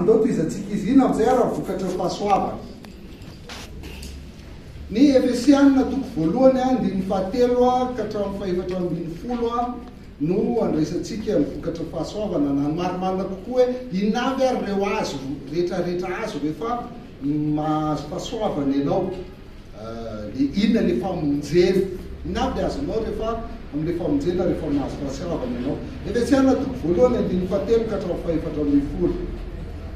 andao toizatsika izy ina am'izay raha vokatra fahasoavana. Ny Efesianina toko voalohany andiny fahatelo ka hatramin'ny fahaefatra ambin'ny folo no andraisantsika ny vokatra fahasoavana na marimarina kokoa hoe inavy ary reo azo rehetrarehetra azo rehefa mahazo fahasoavana ianao, le inona le famonjena, inavy le azonao rehefa am'le famonjena rehefa mahazo fahasoavana ianao. Efesianina toko voalohany andiny fahatelo ka hatramin'ny fahaefatra ambin'ny folo.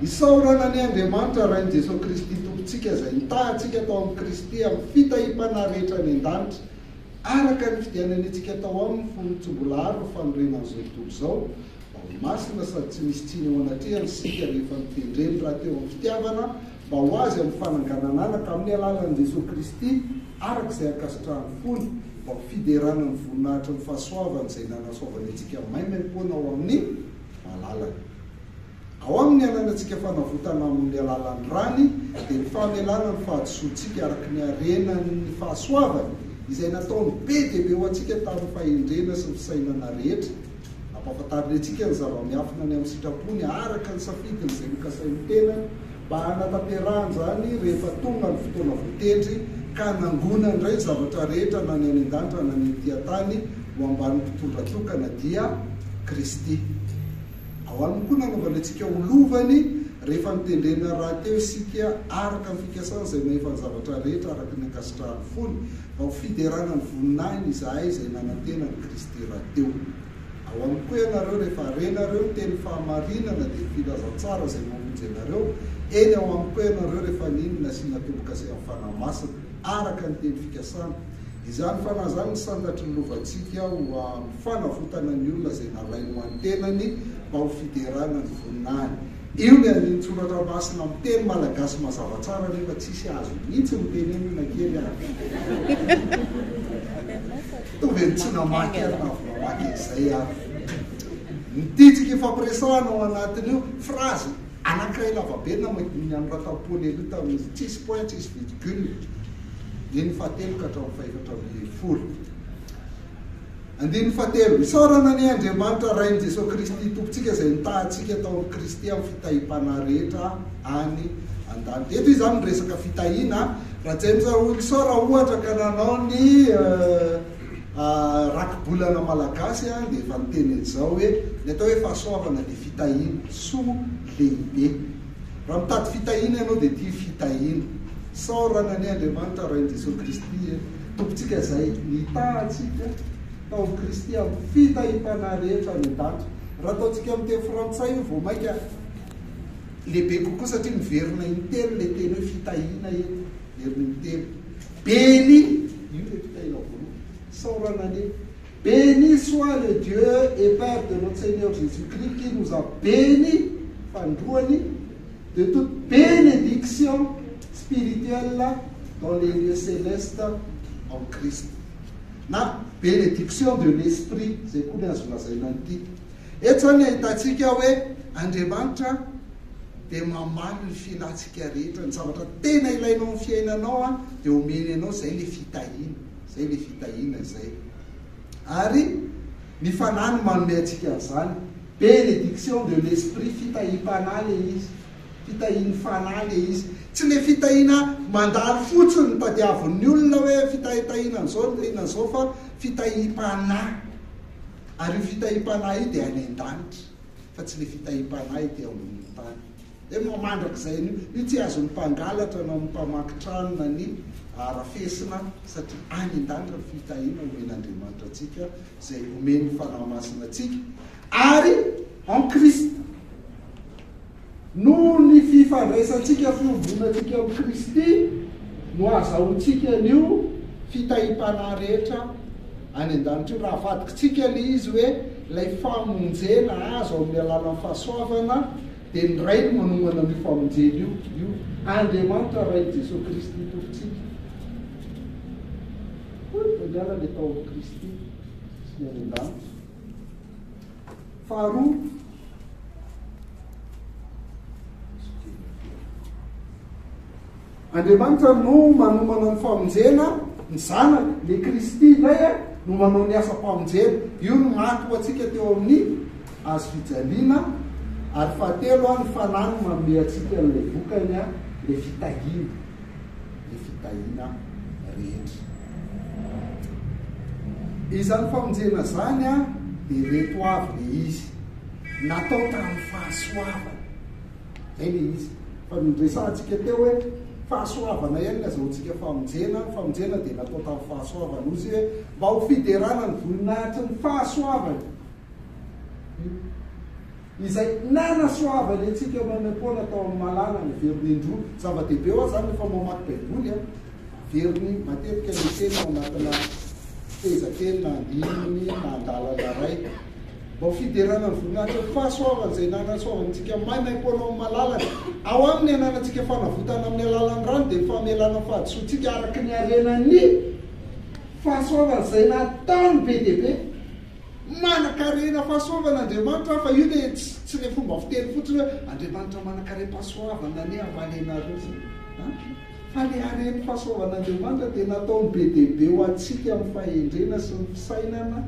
Isaorana ny Andriamanitra rain'i Jesosy Kristy tompontsika izay nitahantsika tao amin'ny Kristy amin'ny fitahipana rehetra ny an-danitra araka ny fidianany antsika tao aminy fonotsimbolary no fanorenan'izao tontolo izao mba ho masina sady tsy misy tsiny ao anatrehany sika rehefa mitendreny raha teo amin'ny fitiavana mba ho azy amin'ny fananganana anaka amin'ny alalan'i Jesosy Kristy arak'izay ankasitrahany fony mba ho fiderana ny voninahitra ny fahasoavana izay nanasoavany antsika maimaimpona ao amin'ny malalana. Ao amin'ny ananantsika fanavotana amin'ny alalan'ny rany dia ny fahamelana ny fahadisoantsika araky ny arenan'ny fahasoavana izay nataony be dia be ho antsika tamin'ny fahendrena sy ny fisainana rehetra. Ampahafantariny antsika ny zava-miafina ny amin'ny sitrapony araka ny safidiny izay nokasain'ny tenany mba hanatanterahany zany rehefa tonga ny fotoana voatendry ka nangona indray zavatra rehetra na ny any an-danitra na ny tia-tany ho ambany mpitondra tokana dia Kristy. Ao aminy koa nanaovana antsika olovany rehefa mitendrena raha teo isika araka ny fikasana izay mahefa ny zavatra rehetra araka ny ankasitrahany fony mba ho fiderana ny voninahiny izahay izay nanantena ny Kristy raha teo. Ao aminy koa ianareo rehefa arenareo teny fahamarinana dia filazantsara izay mamonjy ianareo, eny ao aminy koa ianareo rehefa ninona sy natomboka izay amin'ny fanahy-masina araka ny teny fikasana. Izany fanahy zany ny sandatry ny lovantsika ho fanavotana ny olona izay nalainy ho antenany mba ho fiderana ny voninahiny. Io ny anintsoratra masina amin'ny teny malagasy mazava tsara nefa tsisy azo mihitsy miteny olona kely ary. Toveny tsy namaky ary navonamaky izay ary. Nititsika fampiresahana ao anatin'io frazy anankiray lavabe na ny anoratapony elo tamin'izy tsisy point tsisy virgule. Andiny fahatelo ka hatramin'ny fahaefatra ambin'ny folo. Andiny fahatelo, isaorana ny Andriamanitra rain'i Jesosy Kristy tompontsika izay nitahantsika tao amin'ny Kristy amin'ny fitahipana rehetra any an-danitra. Eto izany resaka fitahiana raha tsy hain'izao sao raha ohatra ka nanao ny rakibolana malagasy dia efa niteny an'izao hoe ny atao hoe fahasoavana dia fitahiana soa lehibe. Raha mitady fitahiana ianao dia tia fitahiana. Saorana ny Andriamanitra rain'i Jesosy Kristy tompontsika izay nitahantsika tao amin'ny Kristy amin'ny fitahipana rehetra ny an-danitra. Raha ataontsika amin'ny teny frantsay io vao maika lehibe kokoa satria miverina intelo le teny hoe fitahiana eto, verina intelo. Béni, io le fitahiana voalohany. Saorana ny béni soit le Dieu et Père de notre Seigneur Jésus-Christ qui nous a bénis, fandroany, de toute bénédiction spirituelle dans les lieux célestes en Christ. Na bénédiction de l'esprit, c'est koa ny azo lazaina an'ity. Eto zany ahitantsika hoe Andriamanitra dia mamaly ny fialantsika rehetra, ny zavatra tena ilainao amin'ny fiainanao dia omeny anao zay le fitahiana zay. Ary ny fanahy manome antsika an'izany, bénédiction de l'esprit, fitahipana le izy, fitahiny fanahy le izy. Tsy le fitahiana mandalo fotsiny ny tadiavin'ny olona hoe fitahiana an'izao fa fitahim-panahy. Ary fitahim-panahy io dia any an-danitra fa tsy le fitahim-panahy ity ambony tany. Dia mamandrak'izay io tsy azon'ny mpangalatra na ny mpamaky-trano na ny arafesina satria any an-danitra ny fitahiana omen'Andriamanitra antsika izay omeny fanahy-masina antsika. Ary en Christ no ny fifandraisantsika fiovonantsika amin'ny Kristy no azahoantsika an'io fitahim-panahy rehetra any an-danitra io. Raha avadikitsika le izy hoe ilay famonjena azo amin'ny alalan'ny fahasoavana dia ny ray no manomana ny famonjena io Andriamanitra rain'i Jesosy Kristy tompontsika. Taniala le tao amin'ny Kristy sy ny any an-danitra. Faharoa, Andriamanitra no manomana ny famonjena ny zanany, le Kristy indray no manao ny asa famonjena. Io no maty ho antsika teo amin'ny hazo fijaliana Ary fahatelo a ny fanany manome atsika n'ilay vokany a le fitahina rehetra. Izany famonjena zany a dia reto avy le izy natao tamin'ny fahasoavana. Zay le izy. Fa nresantsika teo hoe fahasoavana ihany azahoantsika famonjena dia natao tamin'ny fahasoavana. Ozy hoe mba ho fiderana ny voninahitry ny fahasoavana. Izay nanasoavany atsika mamepoana tao amin'ny malala ny veriny indroa. Zava-dehibe ao zany rehefa mamaky baiboly a, veriny matetika ny teny ao anatina fehezakely na andininy na andalana ray. Mba ho fiderana ny voninahitra ny fahasoavana izay nanasoavany tsika maimaipoana ao amin'ny malalany. Ao aminy ananatsika fanavotana amin'ny alalan'ny rano dia famelana fahadisoantsika araky ny arenany fahasoavana izay nataony be dia be. Manakarena fahasoavan'Andriamanitra fa io dia tsy le fomba fiteny fotsiny hoe Andriamanitra manakarena fahasoavana ne avalenareo zany. Fa le hareny fahasoavan'Andriamanitra dia nataony be dia be ho antsika amin'ny fahendrena sy ny fisainana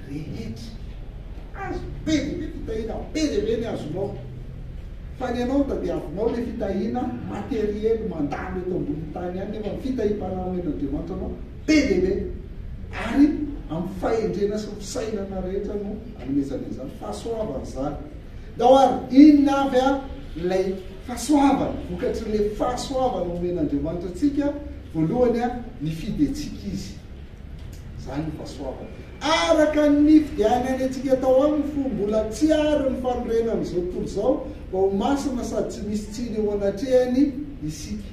rehetra. Azo be dia be fitahina, be dia be ny azonao. Fa ny anao tadiavinao le fitahina materiely mandalo eto ambony tany any nefa fitahim-panahamen'Andriamanitra anao be dia be. Ary amin'ny fahendrena sy fisainana rehetra no anomezana izany fahasoavana zany. Dao ary inona avy a ilay fahasoavana, vokatry le fahasoavana omen'Andriamanitra atsika, voalohany a ny fidetsika izy. Zany ny fahasoavana. Araka ny fidianany atsika tao aminy fo mbola tsy ary ny fanorenana amin'izao tontolo izao, mba ho masina sady tsy misy tsiny eo anatrehany isika.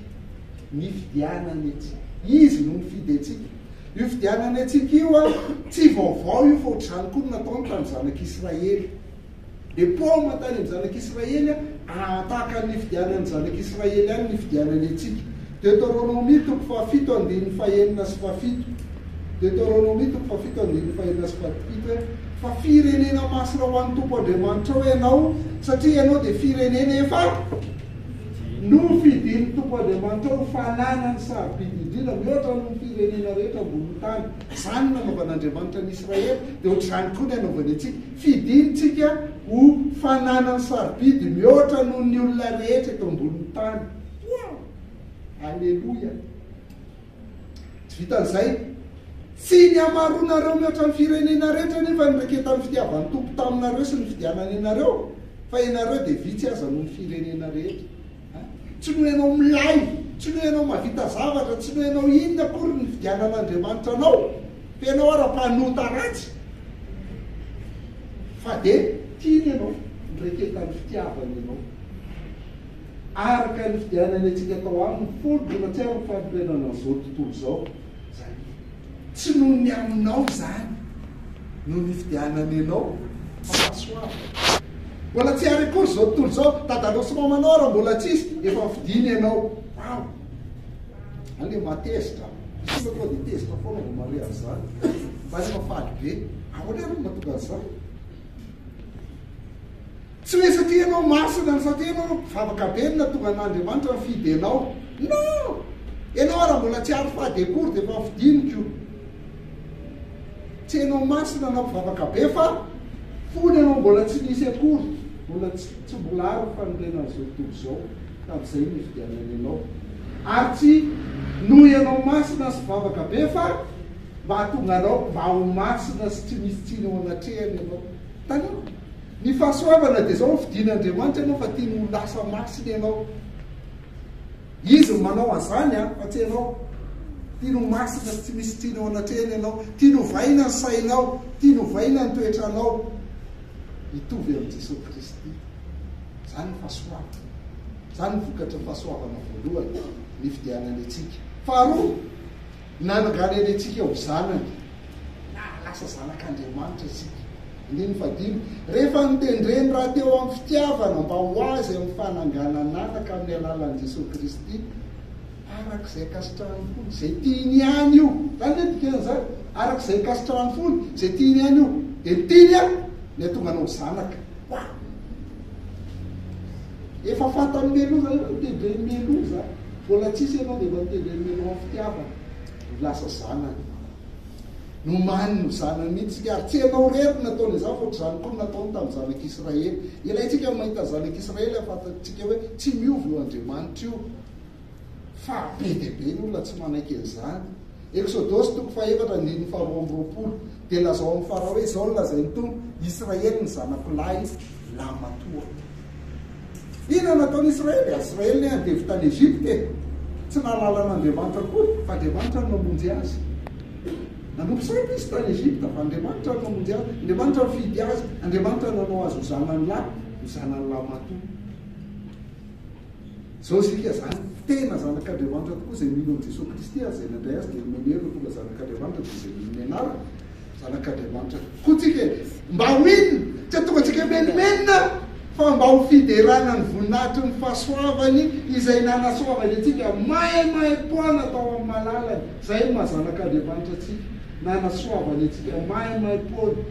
Ny fidianany atsika. Izy no ny fidetsika. Io fidianany atsika io a tsy vaovao io fa ohatr'izany koa no nataony tamin'ny zanak'Israely. Dia paoma tany amin'ny zanak'Israely a tahaka ny fidianany zanak'Israely ihany ny fidianany atsika. Deutéronomie 7:5-7. Deutéronomie 7:5-7 fa firenena masina ho an'ny Tompo Andriamanitra ho ianao, satria ianao dia firenena efa nofidin'ny Tompo Andriamanitra ho fananany sarobidy indrindra mihoatra no firenena rehetra ambony tany. Zany nanaovan'Andriamanitra ny Israely dia ohatr'izany koa ny anaovany atsika. Fidinitsika ho fananany sarobidy mihoatra noho ny olona rehetra eto ambony tany. Alleluia. Tsy vitan'izay tsy ny hamaronareo mihoatra ny firenena rehetra nefa nyraketan'ny fitiavan'ny Tompo taminareo sy ny fidianany ianareo, fa ianareo dia vitsy aza noho ny firenena rehetra. Tsy no ianao milay, tsy no ianao mavita zavatra, tsy no ianao inona akory ny fidianan'Andriamanitra anao, fa ianao ara-panota ratsy. Fa dia tiany ianao nyraketan'ny fitiavany ianao. Araka ny fidianany atsika tao aminy folo mbola tsy ary fampirenana an'izao tontolo izao. Tsy noho ny aminao zany, noho ny fidianany ianao fahasoavana. Mbola tsy ary akory izao tontolo izao, tadalao sy mamanao raha mbola tsisy, efa fidiny ianao. Wow! Ale matezitra. Isika koa dia tezitra foana vao mare an'izany. Fa rehefa faly be, ahoana ary mahatonga an'izany? Tsy hoe satria ianao masina, satria ianao vavaka be no natonga an'Andriamanitra mifidy ianao. Non! Ianao raha mbola tsy ary fady akory dia efa fidiniko. Tsy ianao masina na mpivavaka be fa fony ianao mbola tsy nisy akory, mbola tsy mbola ary fanorenana an'izao tontolo izao, tamin'izay ny fidianany ianao. Ary tsy noho ianao masina sy vavaka be fa mba hatonga anao mba ho masina sy tsy misy tsiny ao anatrehany ianao. Tanao, ny fahasoavana dia izao fidin'Andriamanitra ianao fa tiany ho lasa masina ianao. Izy no manao an'izany a, fa tsy ianao. Tiany ho masina sy tsy misy tsiny ao anatrehany ianao, tiany ho vaina ny sainao, tiany ho vaina ny toetranao. Hitovy amin'i Jesosy Kristy. Zany ny fahasoavana. Zany ny vokatra ny fahasoavana voalohany, ny fidianany atsika. Faharoa, nanangany any atsika ho zanany. Lasa zanak'Andriamanitra atsika. Indiny fadimy, rehefa nitendreny raha teo amin'ny fitiavana mba ho azy amin'ny fanangana nanaka amin'ny alalan'i Jesosy Kristy, arak'izay kasitrahany fony, izay tiany ihany io. Zany hoe dikan'izany, arak'izay kasitrahany fony, izay tiany ihany io. Dia tiany a, ny atonga anao zanaka. Efa fatany meloza, mitendreny meloza. Mbola tsisy ianao dia mba mitendreny meloza amin'ny fitiavana. Lasa zanany. no manino zanany mihitsy ary tsy anao rery nataony izao fa zany koa nataony tamin'ny zanak'Israely. Ilayntsika mahita zanak'Israely afantatsika hoe tsy miovy io Andriamanitra io, fa be dia be ny olona tsy manaiky an'izany. Exodosy 4:4 dia lazao amin'ny Farao hoe izao no lazainy tompo, Israely ny zanak'olahy lamatoa. Ina nataony Israely? Israely andevy tany Ezipte, tsy nahalala'Andriamanitra koa, fa Andriamanitra no namonjy azy. Nanompo saina izy tany Ezipta, fa Andriamanitra no namonjy azy, Andriamanitra no fidy azy, Andriamanitra nanao azy ho zanany lahy, ho zanany lamatoa. Zao sika zany tena zanak'Andriamanitra tokoa izay mino amin'i Jesosy Kristy azy izay nandray azy dia menery tonga zanak'Andriamanitra dia izay mino menaraka zanak'Andriamanitra koa tsika mba ho inona tsy tonga tsika menimenina fa mba ho fiderana ny voninahitry ny fahasoavany izay nanasoavany atsika mahay-poana tao amin'ny malalany. Zay maha zanak'Andriamanitra atsika, nanasoavany atsika mahay-poana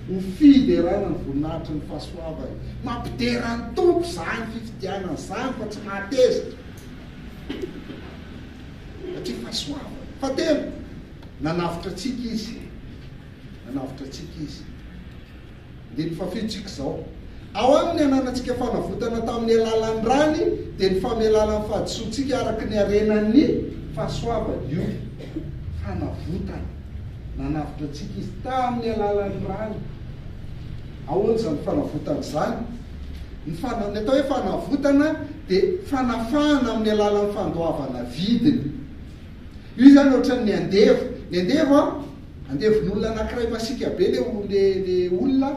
ho fiderana ny voninahitry ny fahasoavany. Mampiderany tompo zany fifidianana zany fa tsy mahatezitra satria fahasoavany. Fa tena nanavitra atsika izy, nanavitra atsika izy. Dia ny fafitsika izao ao aminy ananatsika fanavotana tamin'ny alalan'ny rany dia ny famelalany fahadisoantsika araka ny arenan'ny fahasoavany. Io fanavotana nanavitra atsika izy tamin'ny alalan'ny rany. Ahoana zany fanavotana zany? Ny atao hoe fanavotana dia fanafahana amin'ny alalan'ny fandoavana vidiny. Io zany ohatran'ny ny andevo andevon'olona anankiray masika be le olona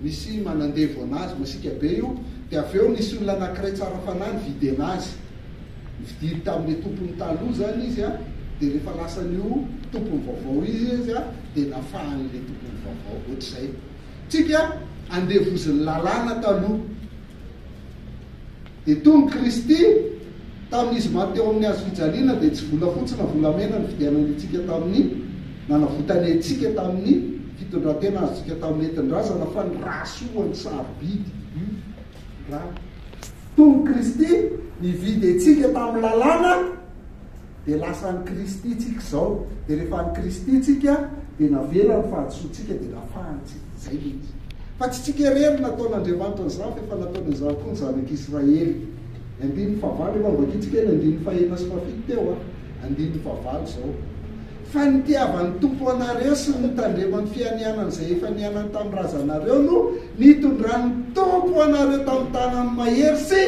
misy manandevo anazy masika be io, dia avy eo nisy olona anankiray tsara fanahy nividy anazy, nividiry tamin'le tompony taloha zany izy a, dia rehefa lasan'io tompony vaovao izy a, dia nafahan'le tompony vaovao ohatr'izay. Tsika andevoziny lalàna taloha, dia tonga Kristy tamin'izy maty teo amin'ny hazo fijaliana dia tsy vola fotsiny na volamena ny fidianantsika tamin'ny nanavotany antsika tamin'ny fitondran-tena azontsika tamin'ny entin-drazana fa ny rasoany sarobidy raha. Tonga Kristy nividy antsika tamin'ny lalàna dia lasan'ny Kristy tsika izao, dia rehefa ny Kristy tsika dia navela ny fahadisoantsika dia nafahantsika. Zay izy. Fa tsy tsika rery nataon'Andriamanitra an'izany fa efa nataony an'izany koa ny zanak'Israely. 9:9 efa mivakitsika eny 9:1 sy 7 teo 9:9 zao. Fa nitiavan'ny tompo anareo sy nitandremany fianianana izay efa nianany tamin'ny razanareo no nitondrany tompo anareo tamin'ny tanany mahery sy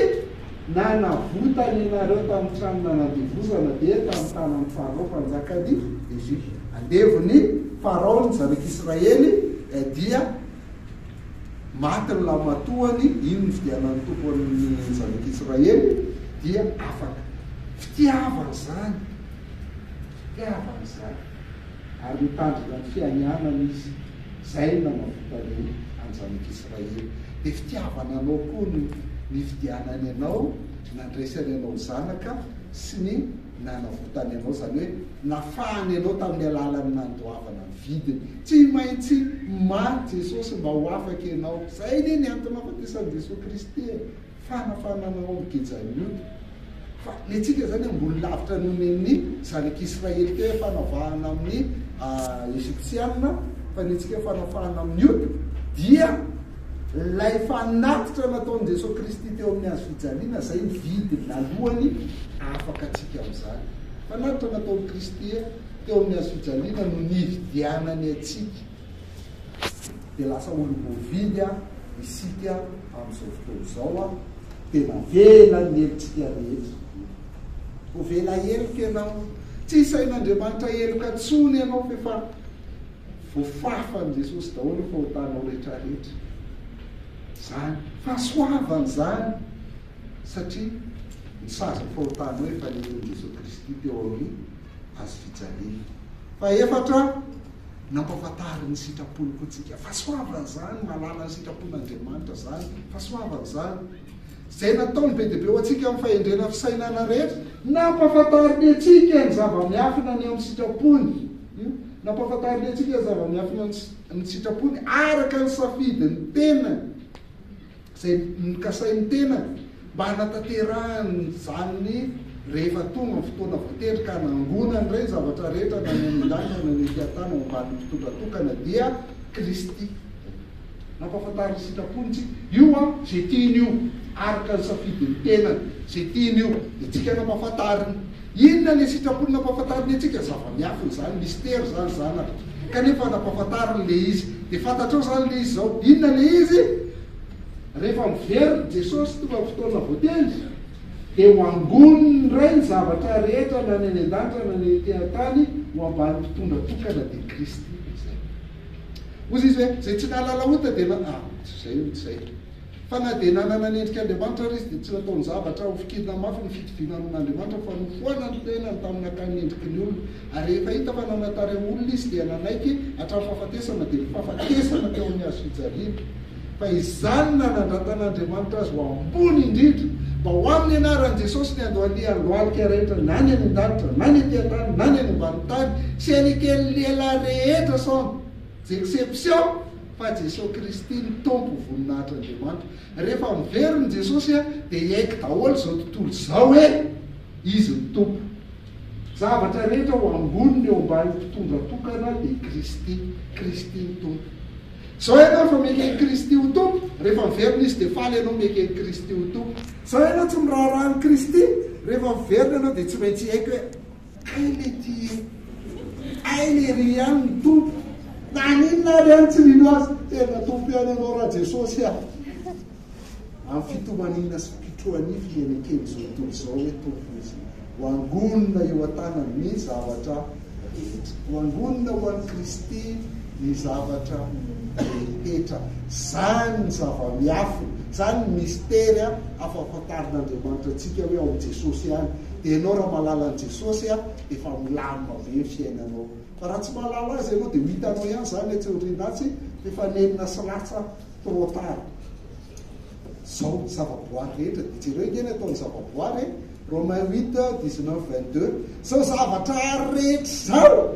nanavotany anareo tamin'ny tranona nadivozana dia tamin'ny tanany Farao mpanjakany Ezipta. Andevony Farao ny zanak'Israely dia maty ny lamatoany, ino ny fidianan'ny tompo amin'ny zanak'Israely dia afaka. Fitiavana zany, fitiavana zany, ary mitandrina ny fianianana izy, zay nanavotany any zanak'Israely. Dia fitiavana anao koa ny fidianany anao, nandraisany anao zanaka sy ny nanavotany anao, zany hoe nafahany anao tamin'ny alalan'ny nandoavana ny vidiny. Tsy maintsy maty Jesosy mba ho afaka ianao. Zay ny antony nahafatesan'i Jesosy Kristy fanafananao mikejany io. Fa ny tsika zany ambony lavitra nomen'ny zanak'Israely teo fanavahana amin'ny Eziptianina, fa ny tsika fanafahana amin'ny io dia lay fanatitra nataon'i Jesosy Kristy teo amin'ny hazo fijaliana, zay ny vidiny nalohany afaka atsika amin'izany. Fanatitra nataon'i Kristy teo amin'ny hazo fijaliana no nividianany atsika. Dia lasa olo-bovidy isika amin'izao fotoana izao tena vela ny helitsika rehetra. Ho vela helika ianao, tsy isain'Andriamanitra helika tsony ianao fa voafafan' Jesosy daholo fahotanao rehetrarehetra. Zany fahasoavany zany satria nisaza fahotanao efa nen'i Jesosy Kristy teo amin'ny hazo fijaliana. Fa efatra nampafantary ny sitrapony koa tsika. Fahasoavany zany, malala ny sitrapon'Andriamanitra zany, fahasoavany zany. Zay nataony be dia be ho atsika amin'ny fahendrena fisainana rehetra, nampafantariny atsika ny zava-miafina ny amin'ny sitrapony. Nampafantariny atsika ny zava-miafina ny sitrapony araka ny safidiny tenany, izay nikasain'ny tenany mba hanatanterahany zany rehefa tonga ny fotoana voatery ka nangona ndray zavatra rehetra na ny andana na ny tiatana ambany fitondratokana dia Kristy. Nampahafantariny sitraponitsika io zay tiany io araka ny safidiny tenany zay tiany io dia tsika nampahafantariny. Inona le sitrapony nampahafantariny atsika? Zava-miafiny zany, mystère zany zanaka. Kanefa nampahafantariny le izy. Dia fantatrao zany le izy zao. Inona le izy? Rehefa miveriny Jesosy tonga fotoana voatery dia ho angoniny ray ny zavatra rehetra na ny any an-danitra na ny tean-tany ho ambany fitondratokana dia Kristy. Ozy izy hoe zay tsy nahalala ota dia zay fa na dia nanana ny endrik'Andriamanitra izy dia tsy nataony zavatra ho fikidina mafy ny fitovinan'Andriamanitra fa nofoana ny tenany tamin'ny akany endriky ny olona. Ary rehefa hita fa nanatare olona izy dia nanaiky hatramin'ny fahafatesana dia fahafatesana teo amin'ny hazo fijaliana. Fa izany nanandratan'Andriamanitra azy ho ambony indrindra mba ho amin'ny anaran'i Jesosy ny andohaliany lohalika rehetra na ny any an-danitra na ny ety-tany na ny any ambany tany sy anikely lehilahy rehetra sao exception fa Jesosy Kristy ny tompo voninahitran'Andriamanitra. Rehefa miveriny Jesosy dia haiko daholo zao tontolo zao hoe izy ny tompo. Zavatra rehetra ho amboniny eo ambany fitondratokana dia Kristy ny tompo. Zao ianao fa mekeny Kristy ho tompo, rehefa miveriny izy dia faly ianao mekeny Kristy ho tompo. Zao ianao tsy miraharahan'i Kristy, rehefa miveriny ianao dia tsy maintsy haiko hoe ay le ry ihany ny tompo. Na ninona ary ihany tsy nino azy tena tompo ihany ianao raha Jesosy amin'ny fitomanina sy fitroanify ianekeny zao tontolo zao hoe tompo izy. Ho angonina eo an-tanany ny zavatra rehetra. Ho angonina ho an'i Kristy ny zavatra rehetra. Zany ny zava-miafy, zany ny mystère afafantarin'Andriamanitra antsika hoe ao amin'i Jesosy ihany. Dia ianao raha mahalala an'i Jesosy dia efa milamina be fiainanao. Fa raha tsy mahalala azy ianao dia ho hitanao ihany zany tsy orinatsy efa nenina sy latsa trop tard. Zao zava-boary rehetra dia jereo engeny ataony zava-boary Romains 8:19-22. Zao zavatra rehetra zao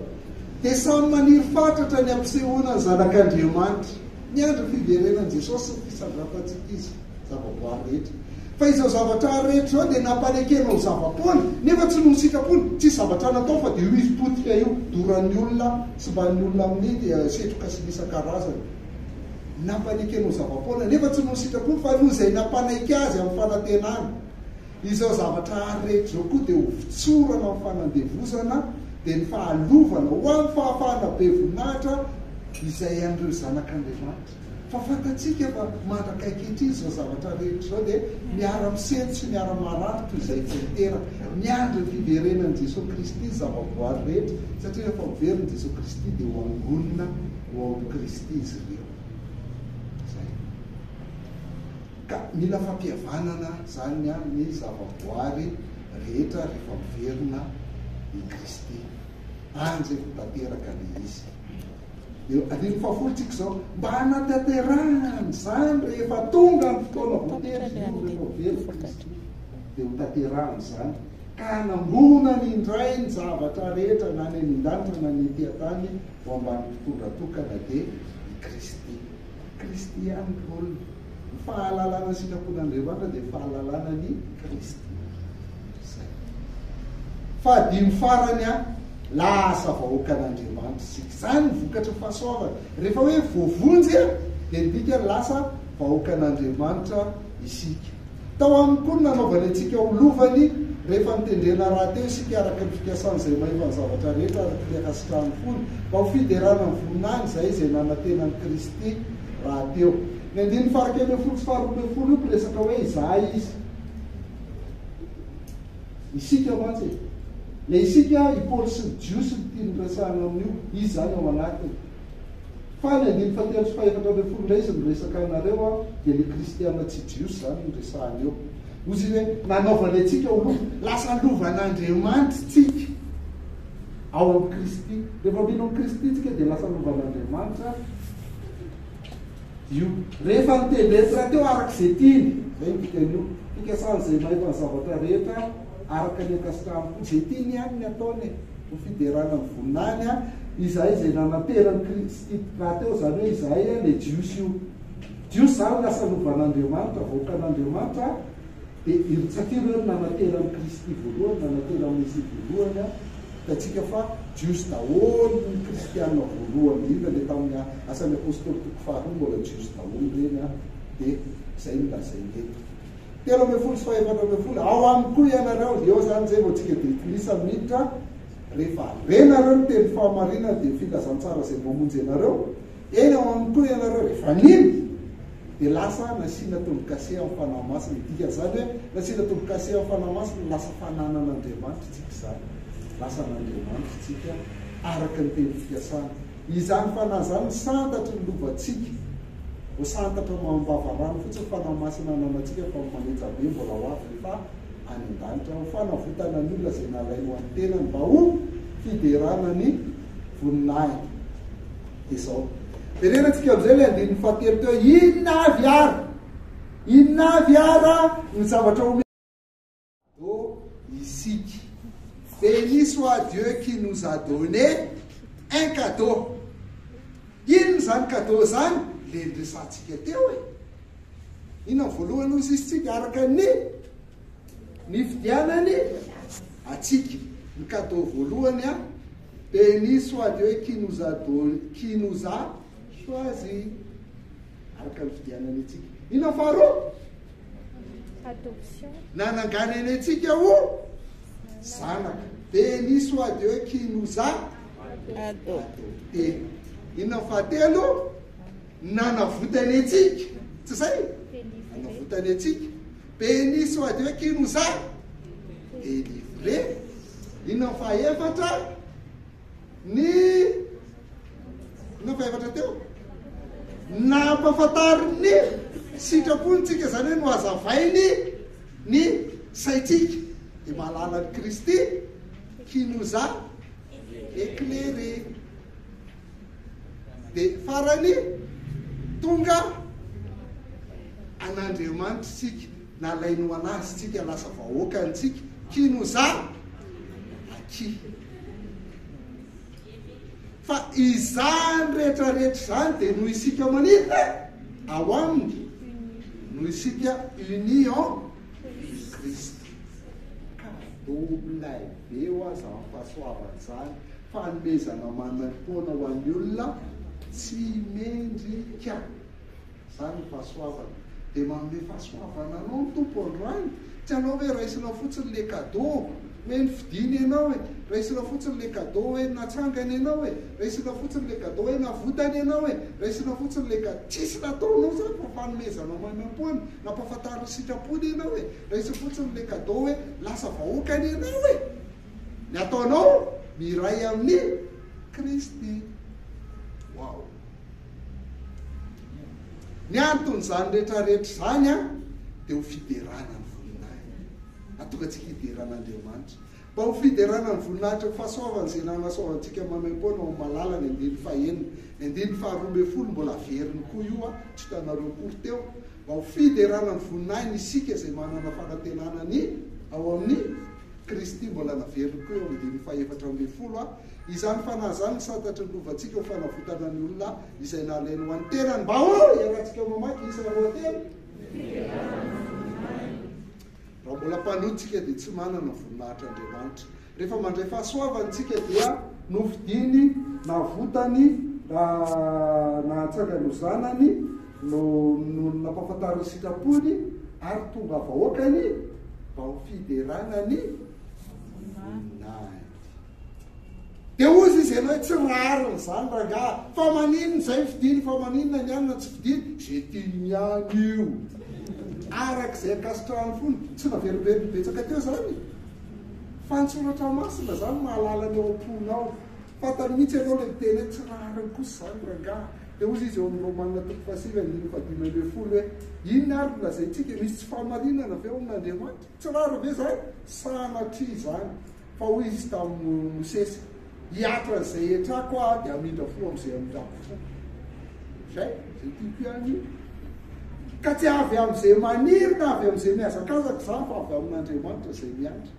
dia samy maniry fatratra ny ampisehoana ny zanak'Andriamanitra. Ny andro fiverenan'i Jesosy sy fisandrafantsika izy zava-boary rehetra. Fa izao zavatra rehetra zao dia nampanekenao ny zava-pony nefa tsy noho sitrapony, tsy zavatra natao fa dia io izy potika io doran'ny olona sy mban'ny olona amin'ny dia setroka sy isan-karazany. Nampanekenao zava-pony nefa tsy noho sitrapony fa noho izay nampanaiky azy amin'ny fanantenana. Izao zavatra rehetra zao koa dia ho fitsorana amin'ny fanandevozana dia ny fahalovana ho amin'ny fahafahana be voninahitra izay an'ireo zanak'Andriamanitra. Fa fantatsika fa mandrakaiky zao zavatra rehetra zao dia miara-misento sy miara-marary toy izay tsy miteraka. Miandry ny fiverenan'i Jesosy Kristy zava-boary rehetra satria rehefa miveriny Jesosy Kristy dia ho angonina ho ao Kristy izy ireo. Zay. Ka mila fampihavanana zany ny zava-boary rehetra rehefa miverina i Kristy. Anjy tanteraka le izy. Adiny fahafolontsika zao mba hanatanterahany zany rehefa tonga ny fotoana voatery rehefa very Kristy dia ho tanterahany zany ka hanambona ny indray ny zavatra rehetra na ny an-danitra na ny ety-tany ho ambany fitondratokana dia i Kristy. Kristy ihany olona. Ny fahalalana sitrapon'Andriamanitra dia fahalalana ny Kristy. Fahadimy farany lasa vahoakan'Andriamanitra sika. Zany vokatra fahasoavana. Rehefa hoe voavonjy dia midika lasa vahoakan'Andriamanitra isika. Tao aminy koa nanaovana antsika ho lovany rehefa mitendrena raha teo isika araka ny fikasany izay maheva ny zavatra rehetra araka ny akasitrahany fony mba ho fiderana ny voninany izay izay nanantenan'i Kristy raha teo. Ny andiny faraka ambin'ny folo sy faharoa ambin'ny folo io miresaka hoe izahay izy. Isika mantsy le isika i Paoly sy ny Jiosy ny tiany resahana amin'io izy zany ao anatiny. Fa ny andiny fahatelo sy fahaefatra ambin'ny folo indray izy miresaka anareo dia le kristiana tsy Jiosy zany ny resahana eo. Ozy hoe nanaovana antsika ho lova, lasa lovan'Andriamanitra tsika ao amin'ny Kristy. Rehefa mino amin'ny Kristy tsika dia lasa lovan'Andriamanitra io. Rehefa nitendretra teo arak'izay tiany, zay ny dikan'io. Fikasan'izay maheva ny zavatra rehetra araka ny akasitrahany izay tiany ihany ny ataony ho fiderana ny voninany izahay izay nanaterany Kristy raha teo zany hoe izahay le Jiosy io. Jiosy zany lasa lovan'Andriamanitra, vahoakan'Andriamanitra dia iritsakireo nanatera amin'ny Kristy voalohany nanatera amin'ny Mesy voalohany a tatsika fa jiosy daholo ny kristianina voalohany indrindra le tamin'ny asan'ny apôstôly toko faharoa mbola jiosy daholo reny a dia zay no lazainy eto 13 ao aminy koa ianareo eo zany zay vao tsika dia klisa miditra rehefa renareo ny teny fahamarinana dia filazantsara zay mamonjy ianareo eny ao aminy koa ianareo rehefa niny dia lasa nasiana tombokase amin'ny fanahy masina dika zany hoe nasiana tombokase amin'ny fanahy masina lasa fananan'Andriamanitra tsika zany lasa n'Andriamanitra tsika araka ny teny fiasana izany fanahy zany santatra ny lovatsika ho santatra mambavarano fotsiny fanahy masina ananatsika fa manenja be mbola ho avy rehefa any an-danitra ho fanavotana ny olona zay nalainy ho any tenany mba ho fiderana ny voninahiny dia zao dia renatsika am'izay le andininy fahatelo teo inona avy ara ny zavatra ome isika béni soit Dieu qui nous a donné un cadeau inona zany cadeau zany le ndresantsika teo e inona voalohany ozy izy tsika araka ny fidianany atsika ny cadeau voalohany a béni soit Dieu qui nous a choisi araka ny fidianany atsika inona faharoa adoption nananganany atsika ho zanaka béni soit Dieu qui nous a adopté inona fahatelo nanavotany atsika tsy zay nanavotany atsika béni soit Dieu qui nous a délivré inona fahaefatra inona fahaefatra teo nampafantariny sitraponytsika zany hoe no azavainy ny saitsika dia mahalala ny Kristy qui nous a éclairé dia farany tonga an'Andriamanitra tsika nalainy ho anazy tsika lasa vahoaka nytsika qui nous a acquis fa izany rehetrarehetra zany dia noho isika manina ao aminy noho isika uni en Christ kadomilay be ho aza amin'ny fahasoavany zany fanomezana manam-poana ho an'ny olona tsy mendrika zany ny fahasoavana dia manome fahasoavana anao ny tompo androany tsy anao hoe raisina fotsiny le cadeau hoe ny fidiny ianao e raisina fotsiny le cadeau hoe natsangany ianao e raisina fotsiny le cadeau hoe navotany ianao e raisina fotsiny le tsisy nataonao zany fa fanomezana manam-poana nampahafantariny sitrapony ianao e raisina fotsiny le cadeau hoe lasa vahoakany ianao e ny ataonao miray amin'ny Kristy wow ny anton'izany rehetrarehetra zany a dia ho fiderana ny voninahitra atonga tsika hideran'Andriamanitra mba ho fiderana ny voninahitra fahasoavany zay nanasoavantsika mamem-poana ao malala ny andiny fahenina ny andiny faharoambe folo mbola veriny koa io a tsy hitanareo kory teo mba ho fiderana ny voninahiny isika zay manana fanantenanany ao amin'ny Kristy mbola naveriny koa eo andiny fahaefatra ambe folo a izany fanahy zany santatra ny lovantsika ho fanavotana ny olona izay nalainy ho any tenany mba ho iarahantsika mamaky isa roatelo raha mbola mpanotsika dia tsy manana voninahitra Andriamanitra rehefa mandray fahasoavantsika dia nofidiny navotany nahatsangany ho zanany no nampahafantariny sitrapony ary tonga vahoakany mba ho fideranany voninahitra dia ozy izy ianao hoe tsy rariny zany rangaha fa maninona zay fidiny fa maninona ny anina tsy fidiny zay tiany ihany io arak'izay akasitrahany fony tsy naverimberiny betsaka teo zany fa nitsoratra masina zany mahalalany eo am-ponao fantany mihitsy ianao le miteny hoe tsy rariny kosa zany rangaha dia ozy izy eo amin'ny Romanina toko fahasivy andiny fadimy ambe folo hoe inona ary lazaintsika misy tsy fahamarinana avy eo amin'Andriamanitra tsy raro ve zany sanatria zany fa hoy izy tamin'ny Mosesy hiatra n'izay etrako a dia amindra fo amin'izay amindrako fo zay tiako ihany io ka tsy avy amin'izay maniry na avy amin'izay miazakazaka zany fa avy amin'Andriamanitra zay miandra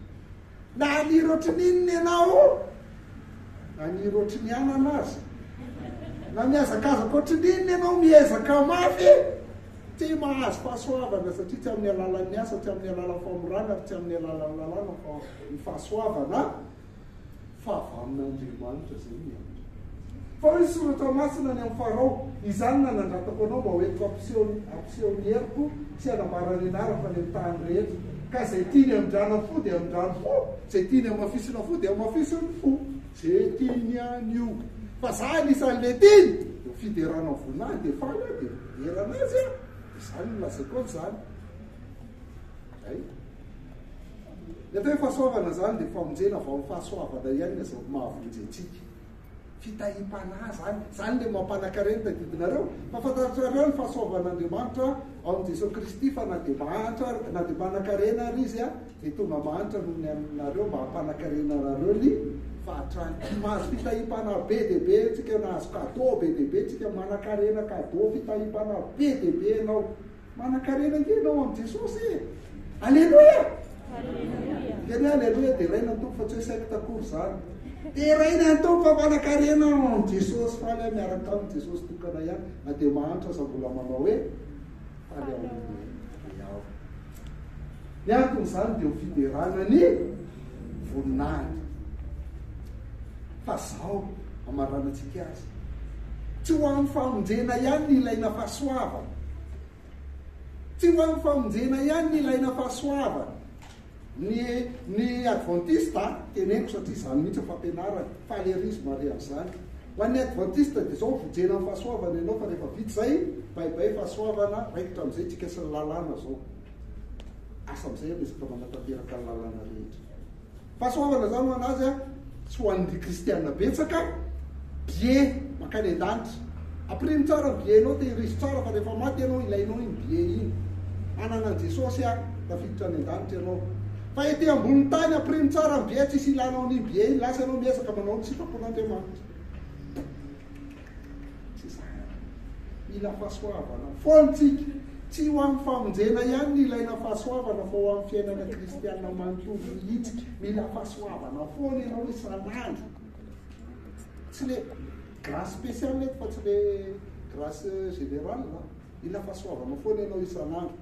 na aniry ohatry ninona ianao aniry ohatry ny anana azy na miazakazaka ohatry ninona ianao miezaka mafy tsy mahazo fahasoavana satria tsy amin'ny alalan'ny asa, tsy amin'ny alalan'ny famorana, tsy amin'ny alalan'ny lalàna fa ny fahasoavana fahavanon'Andriamanitra zay ny aminy. Fa hoe soratra masina ny amin'ny farao, izany na nandratako anao mba hoentiko ampiseho ny heriko sy hanambarany anara fa ny tany rehetra. Ka zay tiany amindrana fo dia amindrano fo, zay tiany amafisina fo dia amafisiny fo, zay tiany any io. Fa za anisan'le tiany dia fiderana voninahiny dia faly dia miderana azy a, izany no lazaiko an'izany. Ay. Ny atao hoe fahasoavana zany dia famonjena avao amin'ny fahasoavana ihany zao mahavonjy antsika. Fitahim-panahy zany le mampanankarena tadidinareo. Fahafantatrareo ny fahasoavan'Andriamanitra ao amin'i Jesosy Kristy fa na dia mahantra na dia manankarena ary izy a, dia tonga mahantra noho ny aminareo mba hampanankarena nareo ny fahatrany. Mahazo fitahim-panahy be dia be tsika, nahazo kadô be dia be tsika, manankarena kadô fitahim-panahy be dia be ianao. Manankarena nke ianao amin'i Jesosy e. Aleloia! Keny aleloia dia raina ny tompo fa tsy hoe saiko takory zany. Dia raina ny tompo fa manankarena amin'i Jesosy faly a miaraka amin'i Jesosy tokana ihany, na dia mahantra sa mbola manao hoe faly ao. Ny anton'izany dia ho fiderana ny voninahiny. Fa zao amarana antsika azy. Tsy ho amin'ny famonjena ihany ny ilaina fahasoavana. Tsy ho amin'ny famonjena ihany ny ilaina fahasoavana. Ny adventista teneniko satria izany mihitsy fampianarana falerisme ary amin'izany. Ho an'ny adventista dia zao vonjena amin'ny fahasoavana ianao fa rehefa vita zay baibay fahasoavana raikitra amin'izay tsika sy ny lalàna zao. Asa amin'izay resaka manatanteraka ny lalàna rehetra. Fahasoavana zany ho anazy a tsy ho an'ny kristianina betsaka bie mankany an-danitra. Ampirimy tsara ny bienao dia iriso tsara fa rehefa maty ianao ilainao iny bie iny. Anana an' Jesosy a tafiditra any an-danitra ianao. Fa ety ambony tany ampirimy tsara ny bie tsisy ilanao ny bie iny, lasa ianao miezaka manao ny sitrapon'Andriamanitra. Tsy izany. Mila fahasoavana foantsika. Tsy ho amin'ny famonjena ihany ny ilaina fahasoavana fa ho amin'ny fiainana kristianina manontolo mihitsy. Mila fahasoavana foana ianao isan'andro. Tsy le grâce spéciale eto fa tsy le grâce générale. Mila fahasoavana foana ianao isan'andro.